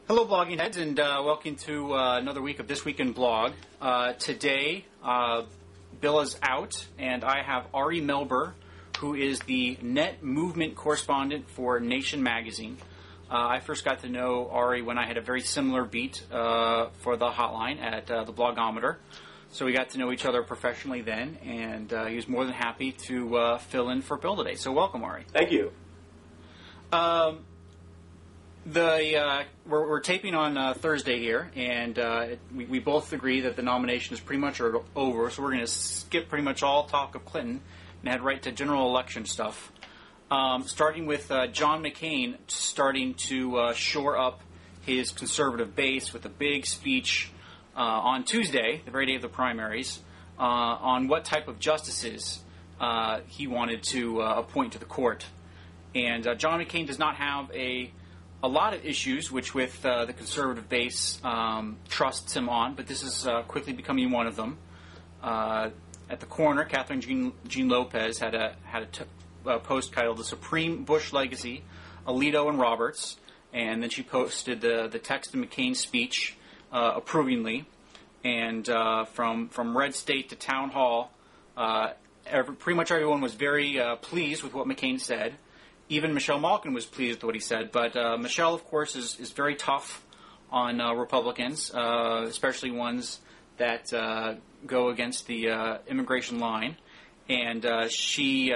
Hello, blogging heads, and welcome to another week of This Week in Blog. Today, Bill is out, and I have Ari Melber, who is the net movement correspondent for Nation magazine. I first got to know Ari when I had a very similar beat for the hotline at the Blogometer. So we got to know each other professionally then, and he was more than happy to fill in for Bill today. So welcome, Ari. Thank you. We're taping on Thursday here, and we both agree that the nomination is pretty much over, so we're going to skip pretty much all talk of Clinton and head right to general election stuff. Starting with John McCain starting to shore up his conservative base with a big speech on Tuesday, the very day of the primaries, on what type of justices he wanted to appoint to the court. And John McCain does not have a lot of issues which with the conservative base trusts him on, but this is quickly becoming one of them. At the corner, Catherine Jean Lopez had a post titled "The Supreme Bush Legacy: Alito and Roberts," and then she posted the text of McCain's speech approvingly. And from red state to town hall, pretty much everyone was very pleased with what McCain said. Even Michelle Malkin was pleased with what he said, but Michelle, of course, is very tough on Republicans, especially ones that go against the immigration line. And she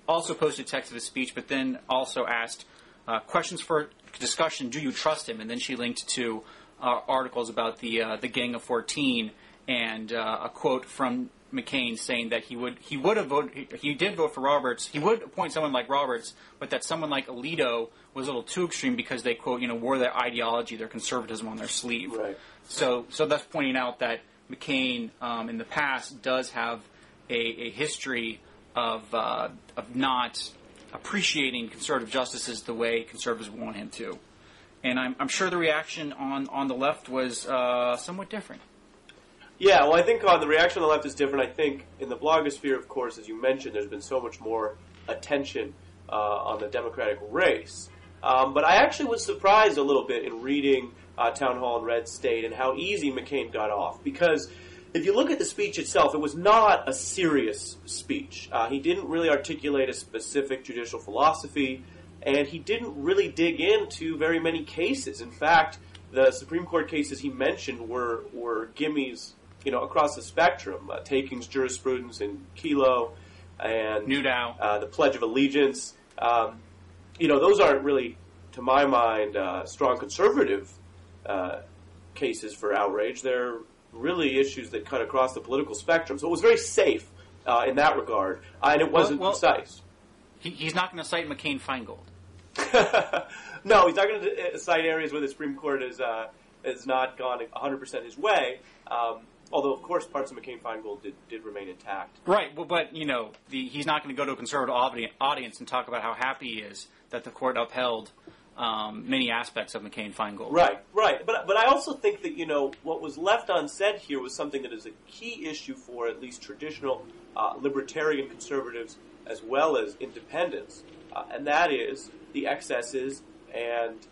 also posted text of his speech, but then also asked questions for discussion. Do you trust him? And then she linked to articles about the Gang of 14 and a quote from McCain saying that he did vote for Roberts. He would appoint someone like Roberts, but that someone like Alito was a little too extreme because they, quote, wore their ideology, their conservatism on their sleeve. Right. So that's pointing out that McCain in the past does have a history of not appreciating conservative justices the way conservatives want him to. And I'm sure the reaction on the left was somewhat different. Yeah, well, I think the reaction on the left is different. I think in the blogosphere, of course, as you mentioned, there's been so much more attention on the Democratic race. But I actually was surprised a little bit in reading Town Hall in Red State and how easy McCain got off. Because if you look at the speech itself, it was not a serious speech. He didn't really articulate a specific judicial philosophy, and he didn't really dig into very many cases. In fact, the Supreme Court cases he mentioned were gimmies, across the spectrum. Takings jurisprudence in Kelo and Newdow. The Pledge of Allegiance. Those aren't really, to my mind, strong conservative cases for outrage. They're really issues that cut across the political spectrum. So it was very safe in that regard, and it wasn't precise. He's not going to cite McCain-Feingold. No, he's not going to cite areas where the Supreme Court has not gone 100% his way. Although, of course, parts of McCain-Feingold did remain intact. Right, but he's not going to go to a conservative audience and talk about how happy he is that the court upheld many aspects of McCain-Feingold. Right. But I also think that, what was left unsaid here was something that is a key issue for at least traditional libertarian conservatives as well as independents, and that is the excesses and,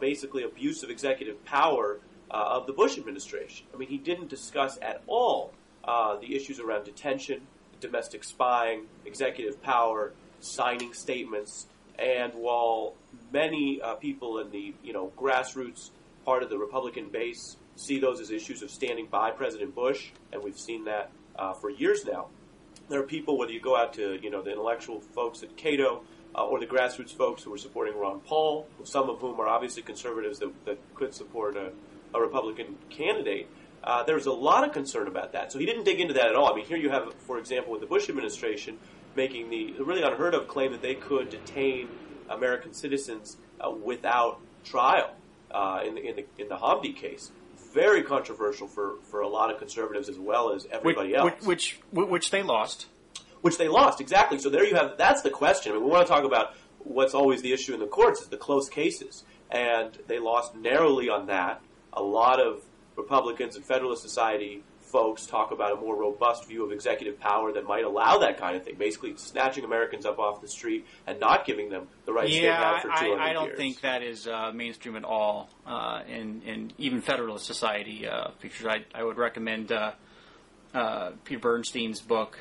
basically abuse of executive power of the Bush administration. I mean, he didn't discuss at all the issues around detention, domestic spying, executive power, signing statements, and while many people in the grassroots part of the Republican base see those as issues of standing by President Bush, and we've seen that for years now, there are people, whether you go out to the intellectual folks at Cato or the grassroots folks who are supporting Ron Paul, some of whom are obviously conservatives that could support a Republican candidate. There's a lot of concern about that. So he didn't dig into that at all. I mean, here you have, for example, with the Bush administration making the really unheard of claim that they could detain American citizens without trial in the Hamdi case. Very controversial for a lot of conservatives as well as everybody else. Which they lost. Which they lost, exactly. So there you have, that's the question. I mean, we want to talk about what's always the issue in the courts is the close cases. And they lost narrowly on that. A lot of Republicans and Federalist Society folks talk about a more robust view of executive power that might allow that kind of thing, basically snatching Americans up off the street and not giving them the rights they've had for 200 years. I don't think that is mainstream at all in even Federalist Society features. I would recommend Peter Bernstein's book,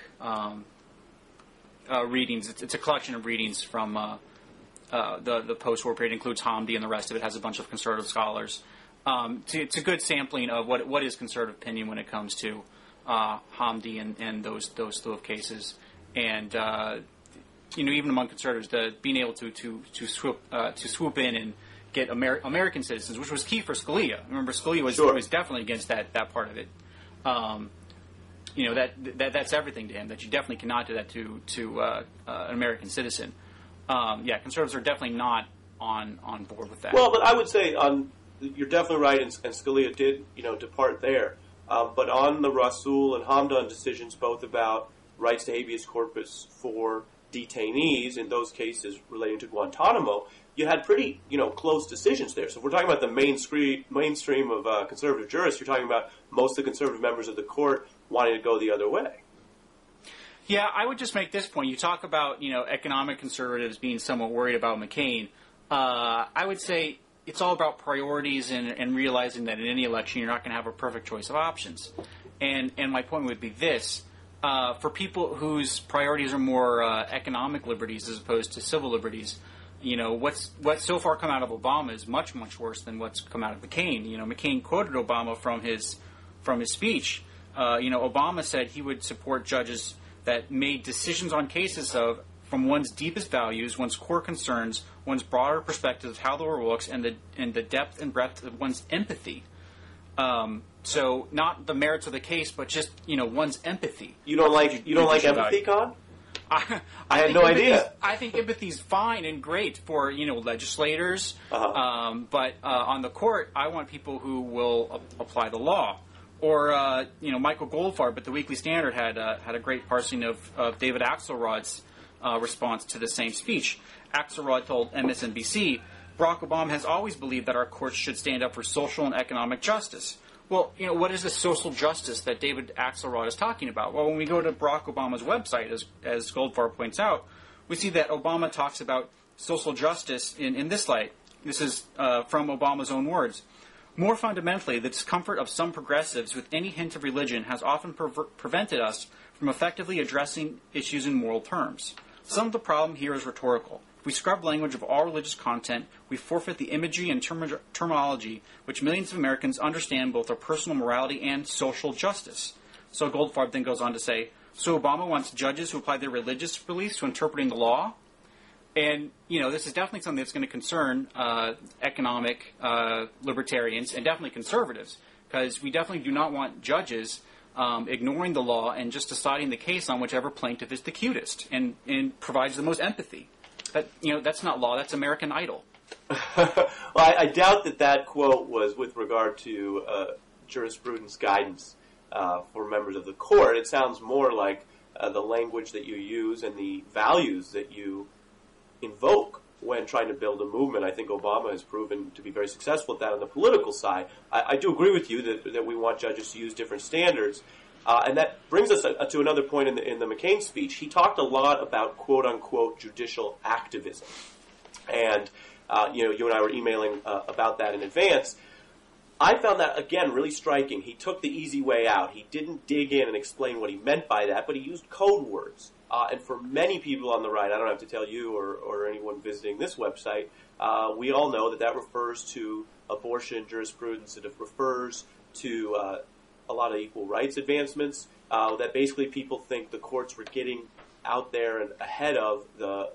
readings. It's a collection of readings from the post-war period. It includes Hamdi, and the rest of it has a bunch of conservative scholars. It's a good sampling of what is conservative opinion when it comes to Hamdi and those slew of cases. And even among conservatives, being able to swoop in and get American citizens, which was key for Scalia. Remember, Scalia was definitely against that part of it. That's everything to him. That you definitely cannot do that to an American citizen. Conservatives are definitely not on board with that. Well, but I would say you're definitely right, and Scalia did depart there. But on the Rasul and Hamdan decisions, both about rights to habeas corpus for detainees in those cases relating to Guantanamo, you had pretty close decisions there. So if we're talking about the mainstream of conservative jurists, you're talking about most of the conservative members of the court wanting to go the other way. Yeah, I would just make this point. You talk about economic conservatives being somewhat worried about McCain. I would say it's all about priorities and realizing that in any election you're not going to have a perfect choice of options. And my point would be this. For people whose priorities are more economic liberties as opposed to civil liberties, what's so far come out of Obama is much, much worse than what's come out of McCain. McCain quoted Obama from his speech. Obama said he would support judges that made decisions on cases from one's deepest values, one's core concerns, one's broader perspective of how the world works, and the depth and breadth of one's empathy. So not the merits of the case, but just one's empathy. You don't like empathy, Conn? I had no idea. I think empathy's fine and great for legislators, but on the court, I want people who will apply the law. Or Michael Goldfarb at the Weekly Standard had a great parsing of David Axelrod's response to the same speech. Axelrod told MSNBC, Barack Obama has always believed that our courts should stand up for social and economic justice. Well, what is the social justice that David Axelrod is talking about? Well, when we go to Barack Obama's website, as Goldfarb points out, we see that Obama talks about social justice in this light. This is from Obama's own words. More fundamentally, the discomfort of some progressives with any hint of religion has often prevented us from effectively addressing issues in moral terms. Some of the problem here is rhetorical. If we scrub language of all religious content, we forfeit the imagery and terminology which millions of Americans understand both our personal morality and social justice. So Goldfarb then goes on to say, so Obama wants judges who apply their religious beliefs to interpreting the law? And, this is definitely something that's going to concern economic libertarians and definitely conservatives, because we definitely do not want judges ignoring the law and just deciding the case on whichever plaintiff is the cutest and provides the most empathy. That's not law. That's American Idol. Well, I doubt that quote was with regard to jurisprudence guidance for members of the court. It sounds more like the language that you use and the values that you invoke when trying to build a movement. I think Obama has proven to be very successful at that on the political side. I do agree with you that we want judges to use different standards. And that brings us to another point in the McCain speech. He talked a lot about quote-unquote judicial activism. And, you and I were emailing about that in advance. I found that, again, really striking. He took the easy way out. He didn't dig in and explain what he meant by that, but he used code words. And for many people on the right, I don't have to tell you or anyone visiting this website, we all know that refers to abortion jurisprudence. It refers to a lot of equal rights advancements, that basically people think the courts were getting out there and ahead of the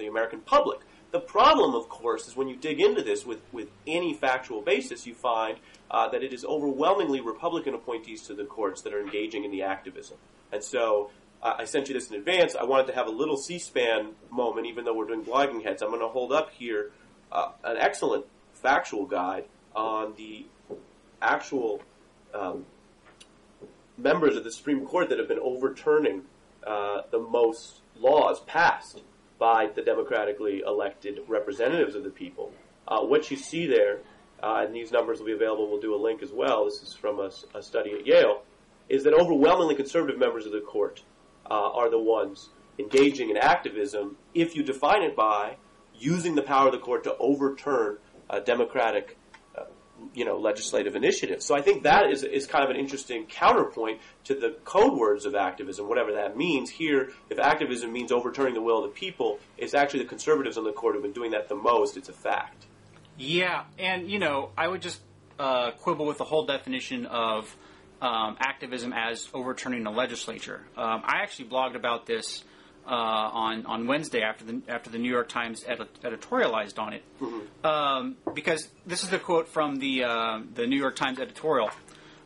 American public. The problem, of course, is when you dig into this with any factual basis, you find that it is overwhelmingly Republican appointees to the courts that are engaging in the activism. And so I sent you this in advance. I wanted to have a little C-SPAN moment, even though we're doing blogging heads. I'm going to hold up here an excellent factual guide on the actual members of the Supreme Court that have been overturning the most laws passed by the democratically elected representatives of the people. What you see there, and these numbers will be available, we'll do a link as well. This is from a study at Yale. is that overwhelmingly conservative members of the court are the ones engaging in activism if you define it by using the power of the court to overturn democratic legislative initiatives. So I think that is kind of an interesting counterpoint to the code words of activism, whatever that means. Here, if activism means overturning the will of the people, it's actually the conservatives on the court who've been doing that the most. It's a fact. Yeah, and, I would just quibble with the whole definition of activism as overturning the legislature. I actually blogged about this on Wednesday after the New York Times editorialized on it, because this is the quote from the New York Times editorial.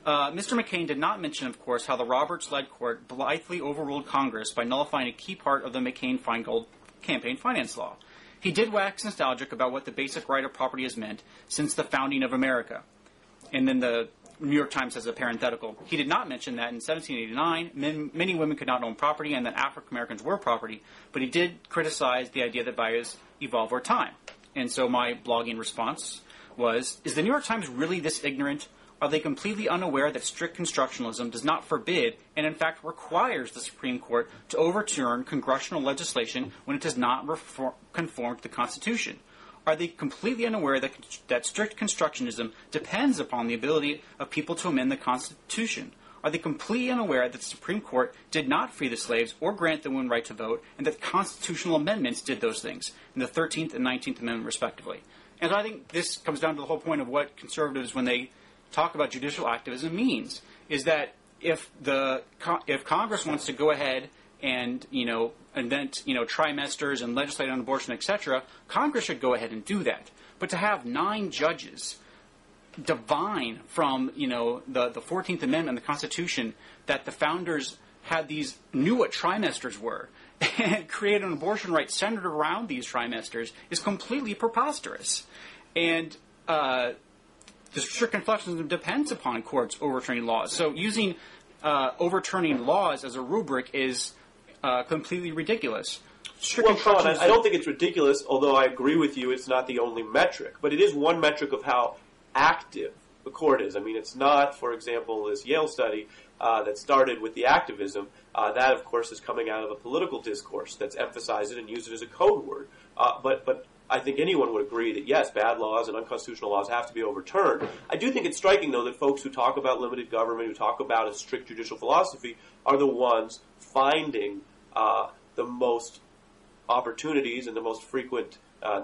Mr. McCain did not mention, of course, how the Roberts-led court blithely overruled Congress by nullifying a key part of the McCain-Feingold campaign finance law. He did wax nostalgic about what the basic right of property has meant since the founding of America. And then the New York Times has a parenthetical. He did not mention that in 1789, many women could not own property and that African Americans were property, but he did criticize the idea that values evolve over time. And so my blogging response was, is the New York Times really this ignorant? Are they completely unaware that strict constructionalism does not forbid and in fact requires the Supreme Court to overturn congressional legislation when it does not conform to the Constitution? Are they completely unaware that strict constructionism depends upon the ability of people to amend the Constitution? Are they completely unaware that the Supreme Court did not free the slaves or grant the women right to vote, and that constitutional amendments did those things in the 13th and 19th Amendment, respectively? And I think this comes down to the whole point of what conservatives, when they talk about judicial activism, means, is that if Congress wants to go ahead and invent trimesters and legislate on abortion, etc., Congress should go ahead and do that. But to have 9 judges divine from the 14th Amendment and the Constitution that the founders knew what trimesters were and create an abortion right centered around these trimesters is completely preposterous. And the strict constructionism depends upon courts overturning laws. So using overturning laws as a rubric is completely ridiculous. Well, Conn, I don't think it's ridiculous, although I agree with you it's not the only metric. But it is one metric of how active the court is. I mean, it's not, for example, this Yale study that started with the activism. That, of course, is coming out of a political discourse that's emphasized it and used it as a code word. But I think anyone would agree that, yes, bad laws and unconstitutional laws have to be overturned. I do think it's striking, though, that folks who talk about limited government, who talk about a strict judicial philosophy, are the ones finding the most opportunities and the most frequent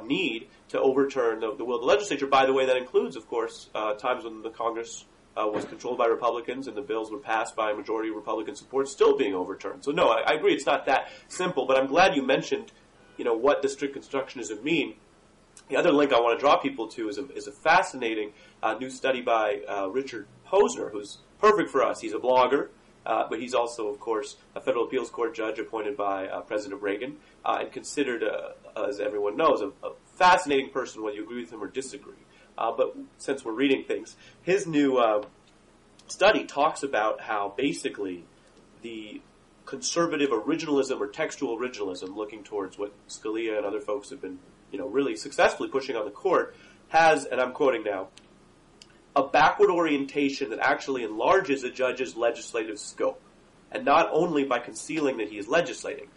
need to overturn the will of the legislature. By the way, that includes, of course, times when the Congress was controlled by Republicans and the bills were passed by a majority of Republican support still being overturned. So, no, I agree it's not that simple, but I'm glad you mentioned what does strict constructionism mean. The other link I want to draw people to is a fascinating new study by Richard Posner, who's perfect for us. He's a blogger, but he's also, of course, a federal appeals court judge appointed by President Reagan and considered, as everyone knows, a fascinating person, whether you agree with him or disagree. But since we're reading things, his new study talks about how basically the conservative originalism or textual originalism, looking towards what Scalia and other folks have been, really successfully pushing on the court, has, and I'm quoting now, a backward orientation that actually enlarges a judge's legislative scope, and not only by concealing that he is legislating.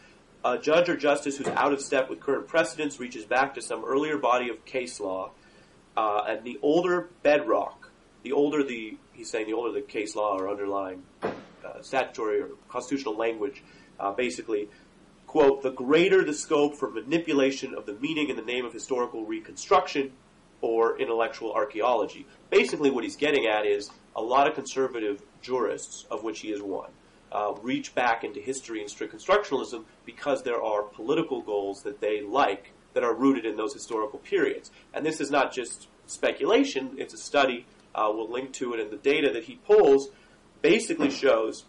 A judge or justice who's out of step with current precedents reaches back to some earlier body of case law, and the older bedrock, he's saying the older the case law or underlying statutory or constitutional language, basically, quote, the greater the scope for manipulation of the meaning in the name of historical reconstruction or intellectual archaeology. Basically what he's getting at is a lot of conservative jurists, of which he is one, reach back into history and strict constructionalism because there are political goals that they like that are rooted in those historical periods. And this is not just speculation, it's a study, we'll link to it, and the data that he pulls basically shows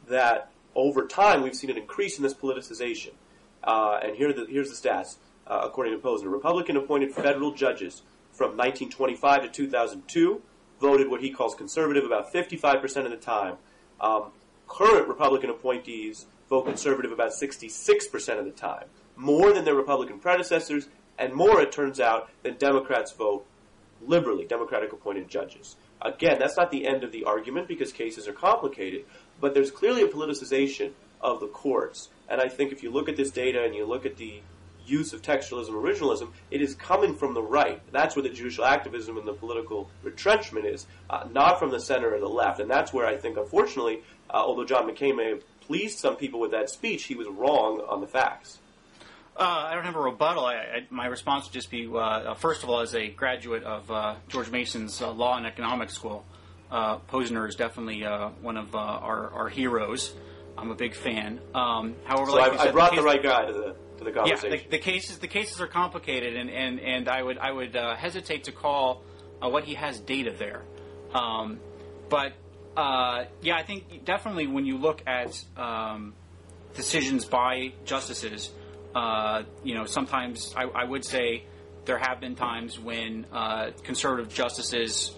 that over time we've seen an increase in this politicization. And here's the stats, according to Posner. Republican-appointed federal judges from 1925 to 2002 voted what he calls conservative about 55% of the time. Current Republican appointees vote conservative about 66% of the time, more than their Republican predecessors, and more, it turns out, than Democrats vote liberally Democratic appointed judges. Again, that's not the end of the argument because cases are complicated, but there's clearly a politicization of the courts. And I think if you look at this data and you look at the use of textualism, originalism, it is coming from the right. That's where the judicial activism and the political retrenchment is, not from the center or the left. And that's where I think, unfortunately, although John McCain may have pleased some people with that speech, he was wrong on the facts. I don't have a rebuttal. My response would just be, first of all, as a graduate of George Mason's Law and Economics School, Posner is definitely one of our heroes. I'm a big fan. However, so I brought the right guy to the conversation. Yeah, the cases are complicated, and I would hesitate to call what he has data there. But I think definitely when you look at decisions by justices. Sometimes I would say there have been times when conservative justices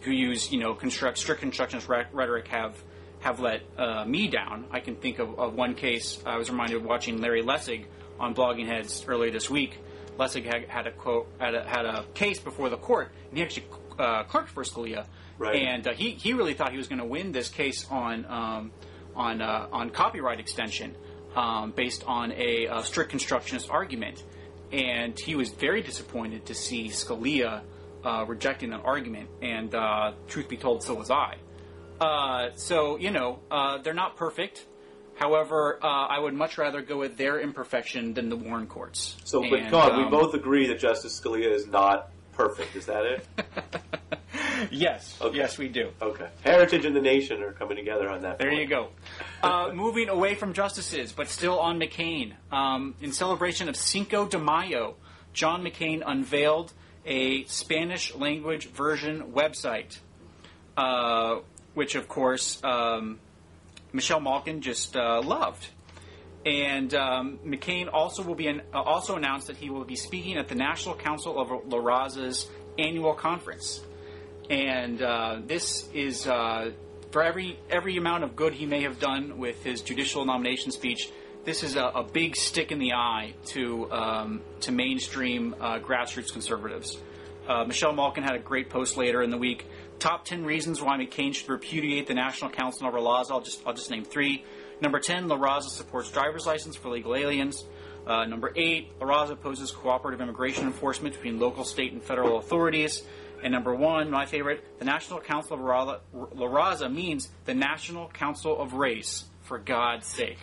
who use, strict constructionist rhetoric have let me down. I can think of one case. I was reminded of watching Larry Lessig on Blogging Heads earlier this week. Lessig had a case before the court, and he actually clerked for Scalia. Right. And he really thought he was going to win this case on copyright extension. Based on a strict constructionist argument. And he was very disappointed to see Scalia rejecting that argument. And truth be told, so was I. They're not perfect. However, I would much rather go with their imperfection than the Warren courts. So, but Conn, we both agree that Justice Scalia is not perfect. Is that it? Yes. Okay. Yes, we do. Okay. Heritage and the nation are coming together on that There point. you go. Moving away from justices, but still on McCain. In celebration of Cinco de Mayo, John McCain unveiled a Spanish-language version website, which, of course, Michelle Malkin just loved. And McCain also will be also announced that he will be speaking at the National Council of La Raza's annual conference. And this is for every amount of good he may have done with his judicial nomination speech. This is a big stick in the eye to mainstream grassroots conservatives. Michelle Malkin had a great post later in the week. Top 10 reasons why McCain should repudiate the National Council of La Raza. I'll just name 3. Number 10, La Raza supports driver's license for legal aliens. Number 8, La Raza opposes cooperative immigration enforcement between local, state, and federal authorities. And number 1, my favorite, the National Council of La Raza means the National Council of Race, for God's sake.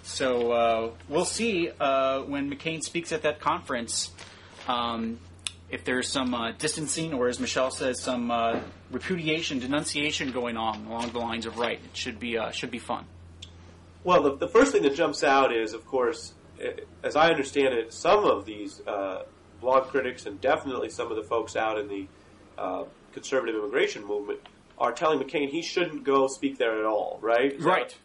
So we'll see when McCain speaks at that conference if there's some distancing or, as Michelle says, some repudiation, denunciation going on along the lines of right. It should be fun. Well, the first thing that jumps out is, of course, as I understand it, some of these blog critics and definitely some of the folks out in the conservative immigration movement are telling McCain he shouldn't go speak there at all, right?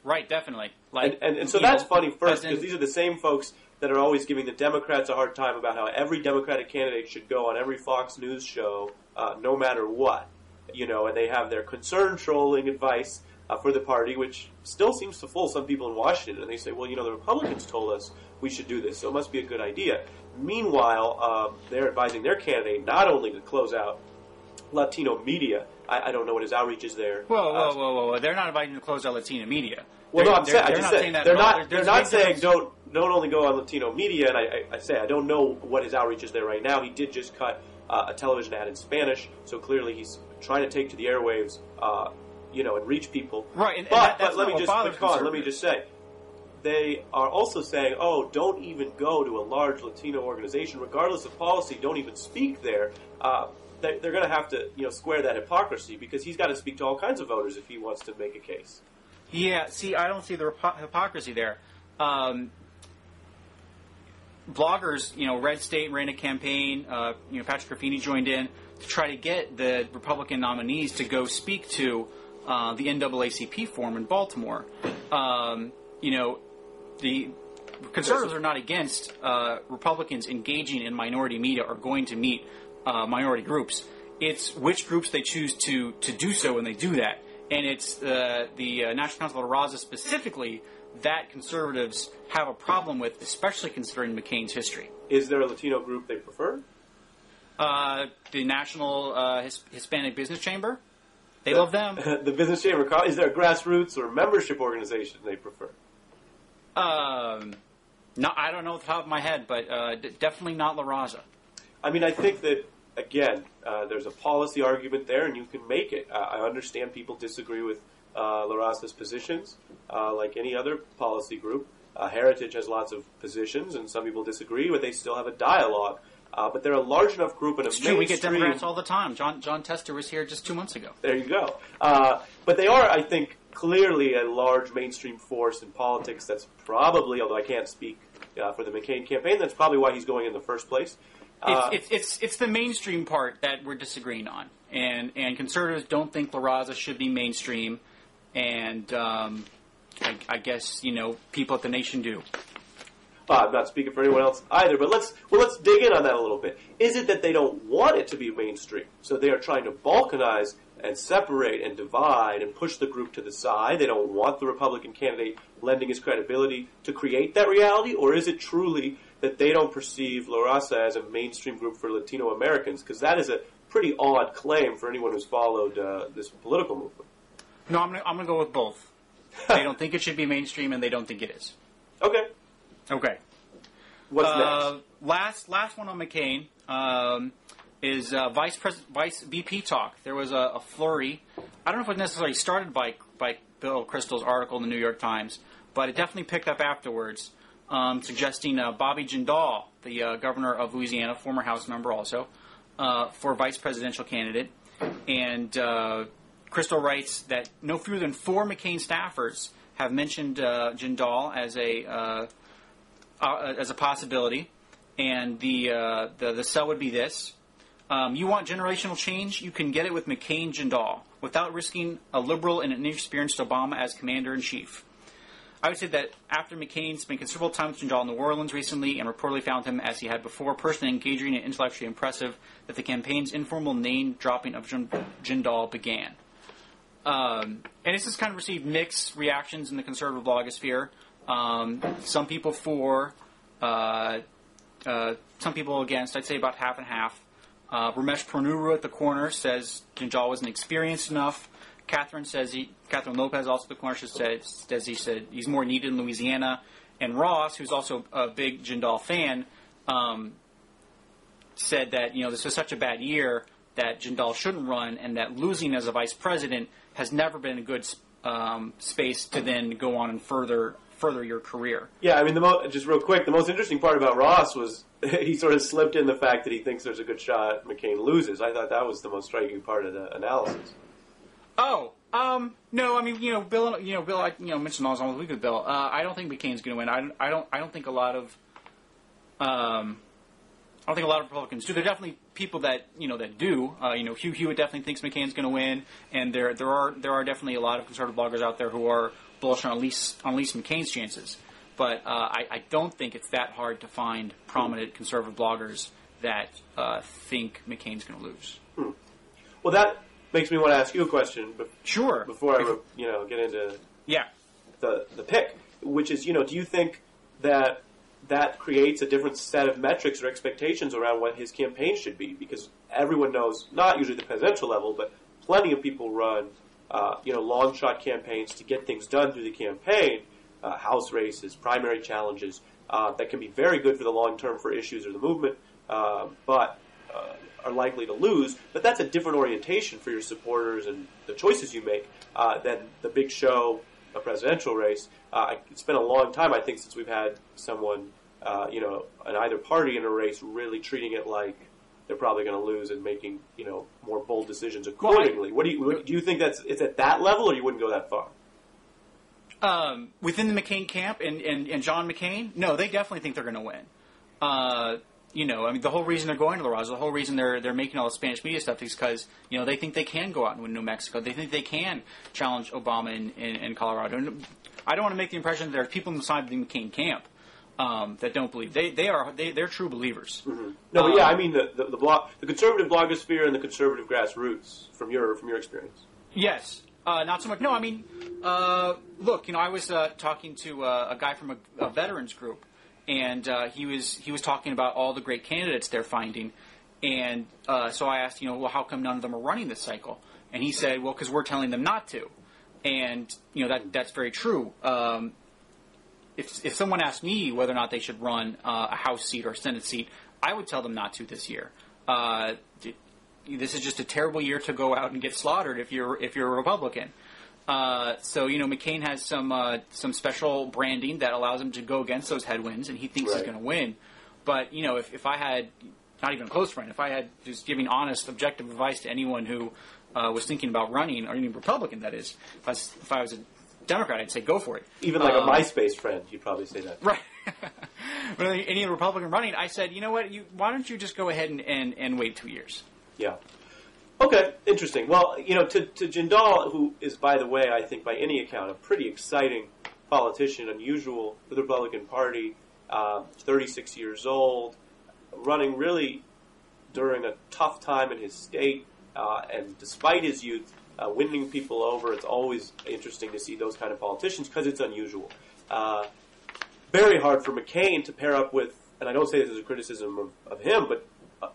Right, definitely. And so that's funny first, because these are the same folks that are always giving the Democrats a hard time about how every Democratic candidate should go on every Fox News show, no matter what. And they have their concern trolling advice for the party, which still seems to fool some people in Washington. And they say, well, the Republicans told us we should do this, so it must be a good idea. Meanwhile, they're advising their candidate not only to close out Latino media. I don't know what his outreach is there. Whoa. They're not inviting to close out Latino media. Well, no, they're not saying don't only go on Latino media, and I say I don't know what his outreach is there right now. He did just cut a television ad in Spanish, so clearly he's trying to take to the airwaves, and reach people. Right, but let me just say, they are also saying, don't even go to a large Latino organization, regardless of policy. Don't even speak there. They're going to have to, square that hypocrisy, because he's got to speak to all kinds of voters if he wants to make a case. Yeah, see, I don't see the hypocrisy there. Bloggers, Red State ran a campaign. Patrick Ruffini joined in to try to get the Republican nominees to go speak to the NAACP forum in Baltimore. The conservatives are not against Republicans engaging in minority media or going to meet minority groups. It's which groups they choose to do so when they do that. And it's the National Council of La Raza specifically that conservatives have a problem with, especially considering McCain's history. Is there a Latino group they prefer? The National Hispanic Business Chamber. They love them. The Business Chamber, is there a grassroots or membership organization they prefer? No, I don't know off the top of my head, but definitely not La Raza. I mean, I think that, again, there's a policy argument there, and you can make it. I understand people disagree with La Raza's positions, like any other policy group. Heritage has lots of positions, and some people disagree, but they still have a dialogue. But they're a large enough group and a mainstream... True, we get Democrats all the time. John Tester was here just 2 months ago. There you go. But they are, I think, clearly a large mainstream force in politics. That's probably, although I can't speak for the McCain campaign, that's probably why he's going in the first place. It's the mainstream part that we're disagreeing on. And conservatives don't think La Raza should be mainstream. And I guess, people at the nation do. I'm not speaking for anyone else either, but let's dig in on that a little bit. Is it that they don't want it to be mainstream, so they are trying to balkanize and separate and divide and push the group to the side? They don't want the Republican candidate lending his credibility to create that reality? Or is it truly that they don't perceive La Raza as a mainstream group for Latino Americans? Because that is a pretty odd claim for anyone who's followed this political movement. No, I'm gonna go with both. They don't think it should be mainstream, and they don't think it is. Okay. What's next? Last one on McCain is Vice VP talk. There was a flurry. I don't know if it was necessarily started by Bill Kristol's article in the New York Times, but it definitely picked up afterwards, suggesting Bobby Jindal, the governor of Louisiana, former House member also, for vice presidential candidate. And Kristol writes that no fewer than 4 McCain staffers have mentioned Jindal as a possibility, and the sell would be this: you want generational change? You can get it with McCain Jindal without risking a liberal and inexperienced Obama as commander-in-chief. I would say that after McCain spent considerable time with Jindal in New Orleans recently and reportedly found him, as he had before, personally engaging and intellectually impressive, that the campaign's informal name-dropping of Jindal began. And this has kind of received mixed reactions in the conservative blogosphere. Some people for, some people against. I'd say about half and half. Ramesh Purnuru at the corner says Jindal wasn't experienced enough. Catherine Lopez, also at the corner, says he's more needed in Louisiana. And Ross, who's also a big Jindal fan, said that this was such a bad year that Jindal shouldn't run, and that losing as a vice president has never been a good space to then go on and further your career. Yeah, I mean, just real quick, the most interesting part about Ross was he sort of slipped in the fact that he thinks there's a good shot McCain loses. I thought that was the most striking part of the analysis. Oh, no, I mean, Bill, I mentioned all along the week with Bill. I don't think McCain's going to win. I don't think a lot of Republicans do. There are definitely people that do. Hugh Hewitt definitely thinks McCain's going to win, and there are definitely a lot of conservative bloggers out there who are bullish on at least McCain's chances. But I don't think it's that hard to find prominent conservative bloggers that think McCain's going to lose. Well, that makes me want to ask you a question. Sure. Before I get into the pick, which is do you think that creates a different set of metrics or expectations around what his campaign should be? Because everyone knows, not usually the presidential level, but plenty of people run long shot campaigns to get things done through the campaign, House races, primary challenges that can be very good for the long term for issues or the movement, but are likely to lose. But that's a different orientation for your supporters and the choices you make than the big show, a presidential race. It's been a long time, I think, since we've had someone, in either party in a race really treating it like they're probably going to lose and making, more bold decisions accordingly. Do you think it's at that level, or you wouldn't go that far? Within the McCain camp and John McCain, no, they definitely think they're going to win. The whole reason they're going to La Raza, the whole reason they're making all the Spanish media stuff is because, they think they can go out and win New Mexico. They think they can challenge Obama in Colorado. And I don't want to make the impression that there are people inside the McCain camp that don't believe. They're true believers. Mm-hmm. No, but I mean the conservative blogosphere and the conservative grassroots from your experience. Yes. Not so much. No, I mean, look, I was talking to a guy from a veterans group, and he was talking about all the great candidates they're finding, And so I asked, well, how come none of them are running this cycle? And he said, well, because we're telling them not to. And, that's very true. If someone asked me whether or not they should run a House seat or a Senate seat, I would tell them not to this year. This is just a terrible year to go out and get slaughtered if you're a Republican. So McCain has some special branding that allows him to go against those headwinds, and he thinks he's going to win. But if I had not even a close friend, if I had just giving honest, objective advice to anyone who was thinking about running, or any Republican, that is, if I was a Democrat, I'd say go for it. Even like a MySpace friend, you'd probably say that. Right. But any Republican running, I said, you know what, why don't you just go ahead and wait 2 years? Yeah. Okay, interesting. Well, to Jindal, who is, by the way, I think by any account, a pretty exciting politician, unusual for the Republican Party, 36 years old, running really during a tough time in his state, and despite his youth, winning people over. It's always interesting to see those kind of politicians because it's unusual. Very hard for McCain to pair up with, and I don't say this as a criticism of him, but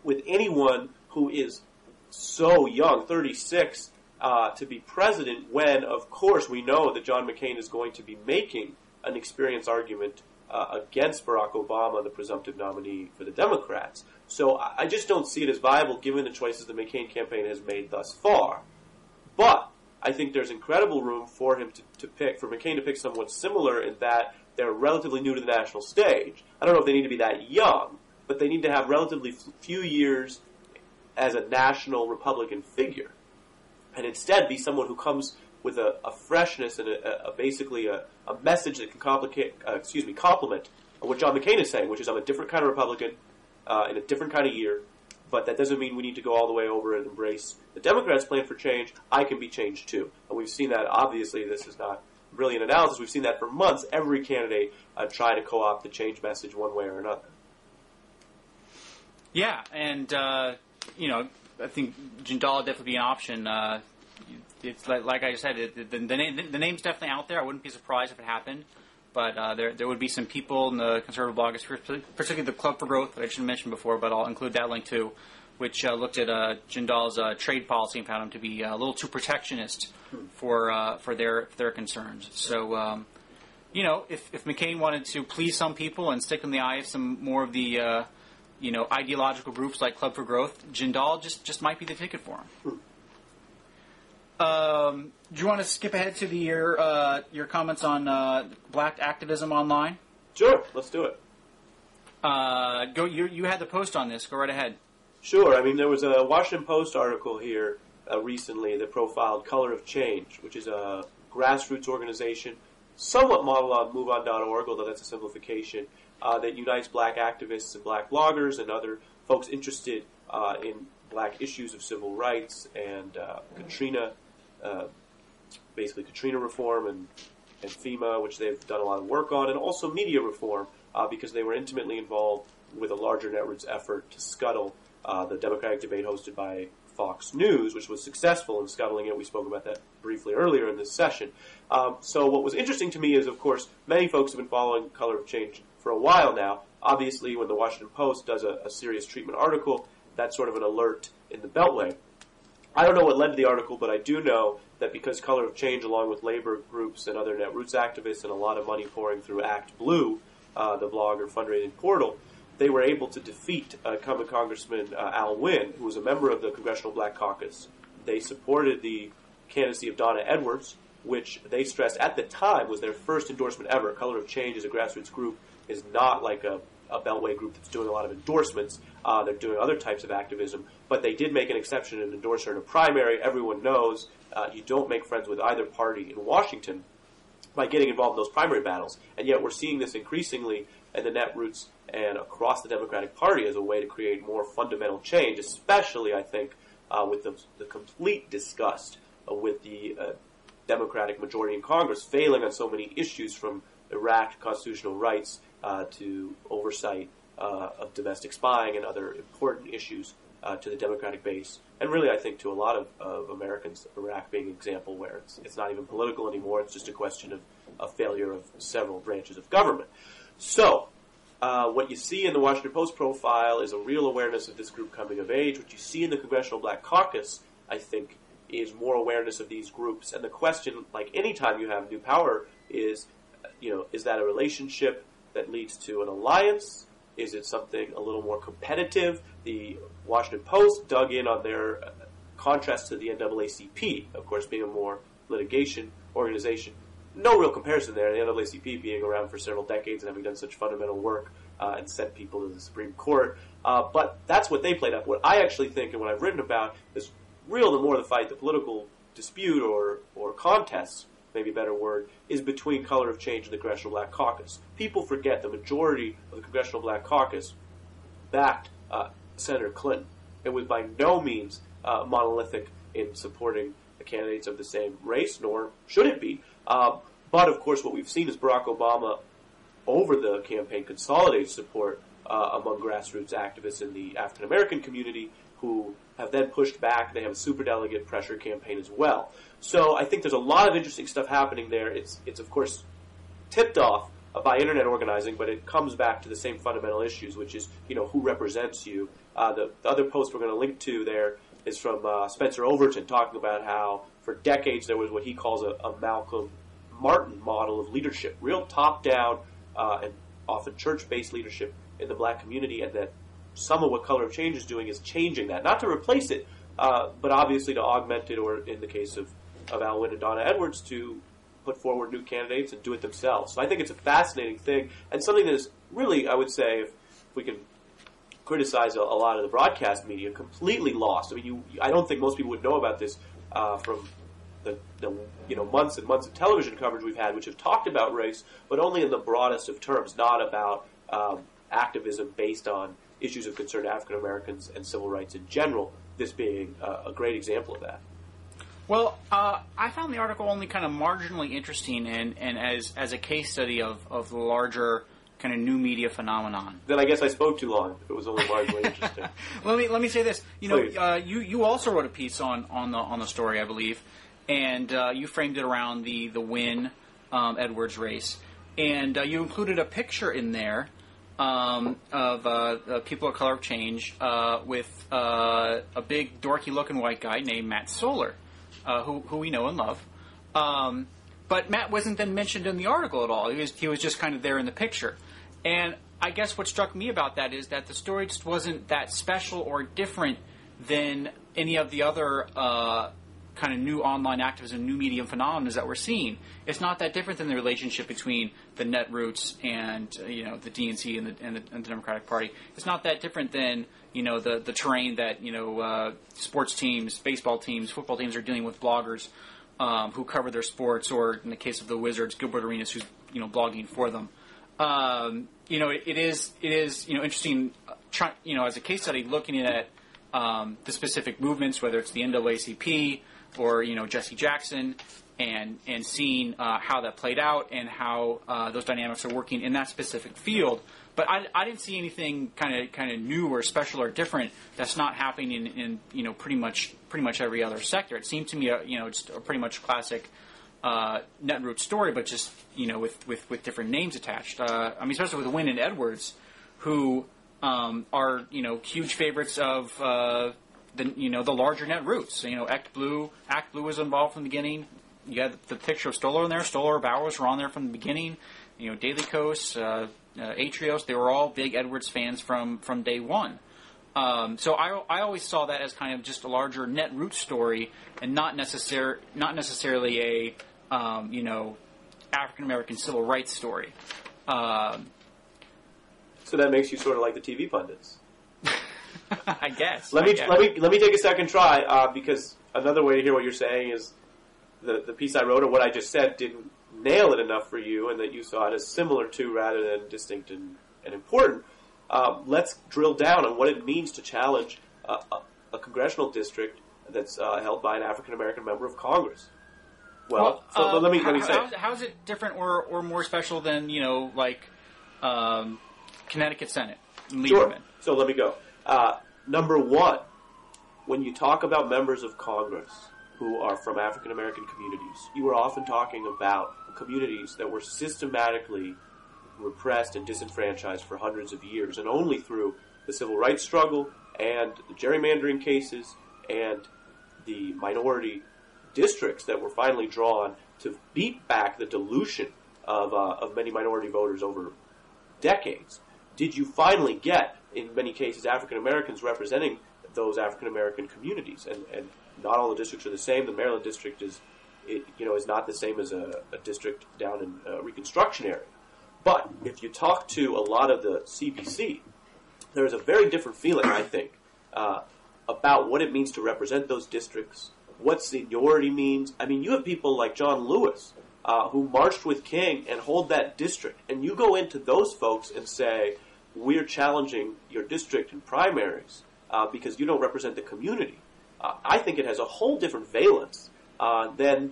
with anyone who is so young, 36, to be president when, of course, we know that John McCain is going to be making an experience argument against Barack Obama, the presumptive nominee for the Democrats. So I just don't see it as viable given the choices the McCain campaign has made thus far. But I think there's incredible room for him to pick, for McCain to pick someone similar in that they're relatively new to the national stage. I don't know if they need to be that young, but they need to have relatively few years as a national Republican figure, and instead be someone who comes with a freshness and basically a message that can complement what John McCain is saying, which is I'm a different kind of Republican in a different kind of year, but that doesn't mean we need to go all the way over and embrace the Democrats' plan for change. I can be changed too. And we've seen that, obviously, this is not brilliant analysis. We've seen that for months. Every candidate try to co-opt the change message one way or another. Yeah, and I think Jindal would definitely be an option. It's like I said, the name's definitely out there. I wouldn't be surprised if it happened. But there would be some people in the conservative blogosphere, particularly the Club for Growth, that I should have mentioned before, but I'll include that link too, which looked at Jindal's trade policy and found him to be a little too protectionist for their concerns. So, if McCain wanted to please some people and stick in the eye of some more of the ideological groups like Club for Growth, Jindal just might be the ticket for him. Do you want to skip ahead to your comments on black activism online? Sure, let's do it. You had the post on this. Go right ahead. Sure. I mean, there was a Washington Post article here recently that profiled Color of Change, which is a grassroots organization somewhat modeled on MoveOn.org, although that's a simplification, that unites black activists and black bloggers and other folks interested in black issues of civil rights and Katrina reform and FEMA, which they've done a lot of work on, and also media reform because they were intimately involved with a larger netroots effort to scuttle the Democratic debate hosted by Fox News, which was successful in scuttling it. We spoke about that briefly earlier in this session. So what was interesting to me is, of course, many folks have been following Color of Change for a while now. Obviously, when the Washington Post does a serious treatment article, that's sort of an alert in the Beltway. I don't know what led to the article, but I do know that because Color of Change, along with labor groups and other netroots activists and a lot of money pouring through Act Blue, the blog or fundraising portal, they were able to defeat incumbent Congressman Al Wynn, who was a member of the Congressional Black Caucus. They supported the candidacy of Donna Edwards, which they stressed at the time was their first endorsement ever. Color of Change as a grassroots group is not like a Beltway group that's doing a lot of endorsements. They're doing other types of activism, but they did make an exception and endorse her in a primary. Everyone knows you don't make friends with either party in Washington by getting involved in those primary battles. And yet we're seeing this increasingly in the netroots and across the Democratic Party as a way to create more fundamental change, especially, I think, with the complete disgust with the Democratic majority in Congress failing on so many issues, from Iraq to constitutional rights to oversight of domestic spying and other important issues to the Democratic base. And really, I think, to a lot of Americans, Iraq being an example where it's not even political anymore. It's just a question of failure of several branches of government. So, what you see in the Washington Post profile is a real awareness of this group coming of age. What you see in the Congressional Black Caucus, I think, is more awareness of these groups. And the question, like any time you have new power, is, is that a relationship that leads to an alliance? Is it something a little more competitive? The Washington Post dug in on their contrast to the NAACP, of course, being a more litigation organization. No real comparison there. The NAACP being around for several decades and having done such fundamental work and sent people to the Supreme Court. But that's what they played up. What I actually think and what I've written about is real the more the fight, the political dispute or contest, maybe a better word, is between Color of Change and the Congressional Black Caucus. People forget the majority of the Congressional Black Caucus backed Senator Clinton. It was by no means monolithic in supporting the candidates of the same race, nor should it be. But, of course, what we've seen is Barack Obama, over the campaign, consolidated support among grassroots activists in the African-American community who have then pushed back. They have a superdelegate pressure campaign as well. So I think there's a lot of interesting stuff happening there. It's of course, tipped off by internet organizing, but it comes back to the same fundamental issues, which is, who represents you. The other post we're going to link to there is from Spencer Overton, talking about how for decades there was what he calls a Malcolm Martin model of leadership, real top-down and often church-based leadership in the black community, and that some of what Color of Change is doing is changing that. Not to replace it, but obviously to augment it, or in the case of Al Wynn and Donna Edwards, to put forward new candidates and do it themselves. So I think it's a fascinating thing, and something that is really, I would say, if we can criticize a lot of the broadcast media, completely lost. I mean, I don't think most people would know about this from the months and months of television coverage we've had, which have talked about race, but only in the broadest of terms, not about activism based on issues of concern to African Americans and civil rights in general, this being a great example of that. Well, I found the article only kind of marginally interesting and as a case study of the larger kind of new media phenomenon. Then I guess I spoke too long if it was only marginally interesting. Let me say this. You also wrote a piece on the story, I believe, and you framed it around the Wynn Edwards race, and you included a picture in there of people of color of change with a big dorky-looking white guy named Matt Solar, who we know and love. But Matt wasn't then mentioned in the article at all. He was just kind of there in the picture. And I guess what struck me about that is that the story just wasn't that special or different than any of the other kind of new online activism, new media phenomena that we're seeing. It's not that different than the relationship between the netroots and the DNC and the Democratic Party. It's not that different than the terrain that sports teams, baseball teams, football teams are dealing with bloggers who cover their sports, or in the case of the Wizards, Gilbert Arenas, who's blogging for them. It is interesting, as a case study, looking at the specific movements, whether it's the NAACP or Jesse Jackson, and seeing how that played out and how those dynamics are working in that specific field. But I didn't see anything kind of new or special or different that's not happening in pretty much every other sector. It seemed to me just a pretty much classic netroot story, but just with different names attached. Especially with Wynn and Edwards, who are huge favorites of the larger netroots. Act Blue was involved from the beginning. You had the picture of Stoller in there. Stoller, Bowers were on there from the beginning. Daily Kos, Atrios, they were all big Edwards fans from day one. So I always saw that as kind of just a larger netroot story, and not necessarily a African American civil rights story. So that makes you sort of like the TV pundits. I guess. Let me take a second try, because another way to hear what you're saying is the piece I wrote, or what I just said, didn't nail it enough for you, and that you saw it as similar to rather than distinct and important. Let's drill down on what it means to challenge a congressional district that's held by an African American member of Congress. Let me say, how is it different or more special than Connecticut Senate? Sure. So let me go. Number one, when you talk about members of Congress who are from African American communities, you are often talking about communities that were systematically repressed and disenfranchised for hundreds of years, and only through the civil rights struggle and the gerrymandering cases and the minority districts that were finally drawn to beat back the dilution of many minority voters over decades, did you finally get, in many cases, African Americans representing those African American communities. And not all the districts are the same. The Maryland district is not the same as a district down in a Reconstruction area. But if you talk to a lot of the CBC, there's a very different feeling, I think, about what it means to represent those districts, what seniority means. I mean, you have people like John Lewis, who marched with King and hold that district. And you go into those folks and say, we're challenging your district in primaries because you don't represent the community. I think it has a whole different valence than